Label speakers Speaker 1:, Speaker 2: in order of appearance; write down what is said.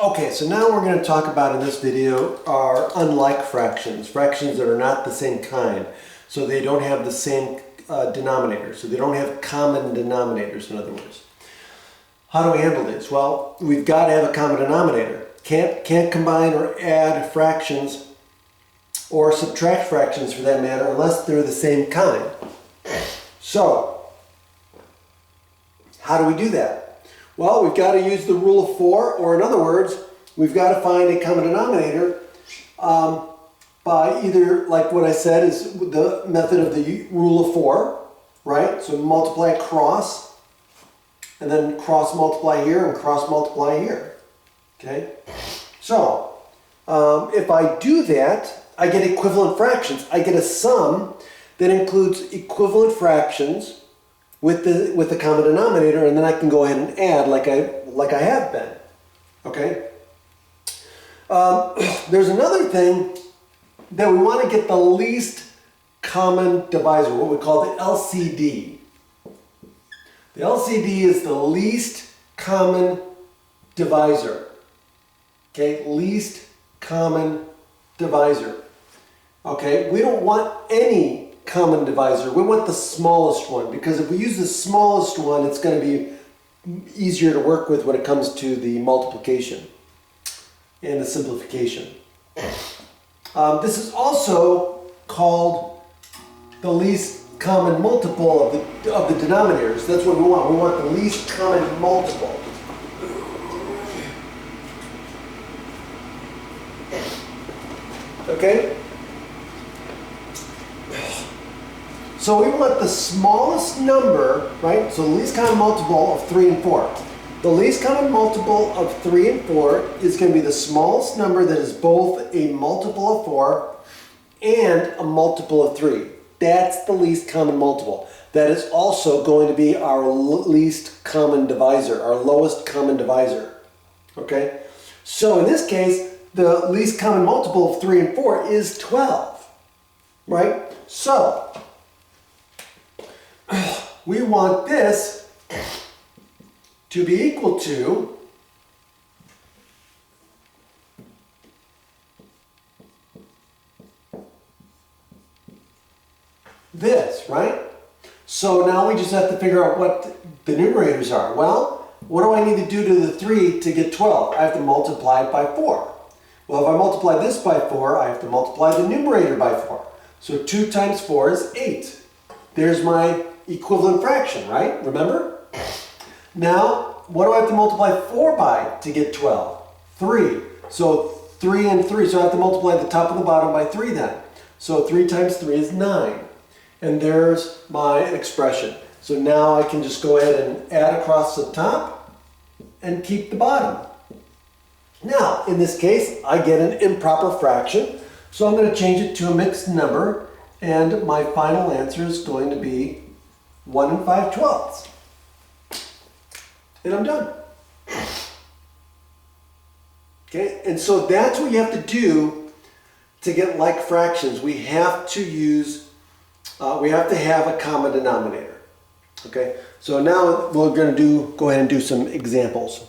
Speaker 1: Okay, so now we're going to talk about in this video are unlike fractions, fractions that are not the same kind. So they don't have the same denominator, so they don't have common denominators, in other words. How do we handle these? Well, we've got to have a common denominator. Can't combine or add fractions or subtract fractions for that matter unless they're the same kind. So, how do we do that? Well, we've got to use the rule of 4, or in other words, we've got to find a common denominator by either, like what I said, is the method of the rule of 4, right? So multiply across, and then cross multiply here and cross multiply here, okay? So, if I do that, I get equivalent fractions. I get a sum that includes equivalent fractions with the common denominator, and then I can go ahead and add like I have been. Okay. There's another thing that we want to get the least common divisor, what we call the LCD. The LCD is the least common divisor. Okay, least common divisor. Okay, we don't want any common divisor. We want the smallest one, because if we use the smallest one, it's going to be easier to work with when it comes to the multiplication and the simplification. This is also called the least common multiple of the denominators. That's what we want. We want the least common multiple. Okay? So we want the smallest number, right? So the least common multiple of 3 and 4. The least common multiple of 3 and 4 is going to be the smallest number that is both a multiple of 4 and a multiple of 3. That's the least common multiple. That is also going to be our least common divisor, our lowest common divisor. Okay? So in this case, the least common multiple of 3 and 4 is 12. Right? So we want this to be equal to this, right? So now we just have to figure out what the numerators are. Well, what do I need to do to the 3 to get 12? I have to multiply it by 4. Well, if I multiply this by 4, I have to multiply the numerator by 4. So 2 times 4 is 8. There's my equivalent fraction, right? Remember? Now, what do I have to multiply 4 by to get 12? 3. So 3 and 3. So I have to multiply the top and the bottom by 3 then. So 3 times 3 is 9. And there's my expression. So now I can just go ahead and add across the top and keep the bottom. Now, in this case, I get an improper fraction. So I'm going to change it to a mixed number. And my final answer is going to be 1 5/12. And I'm done. Okay, and so that's what you have to do to get like fractions. We have to use, we have to have a common denominator. Okay, so now we're going to go ahead and do some examples.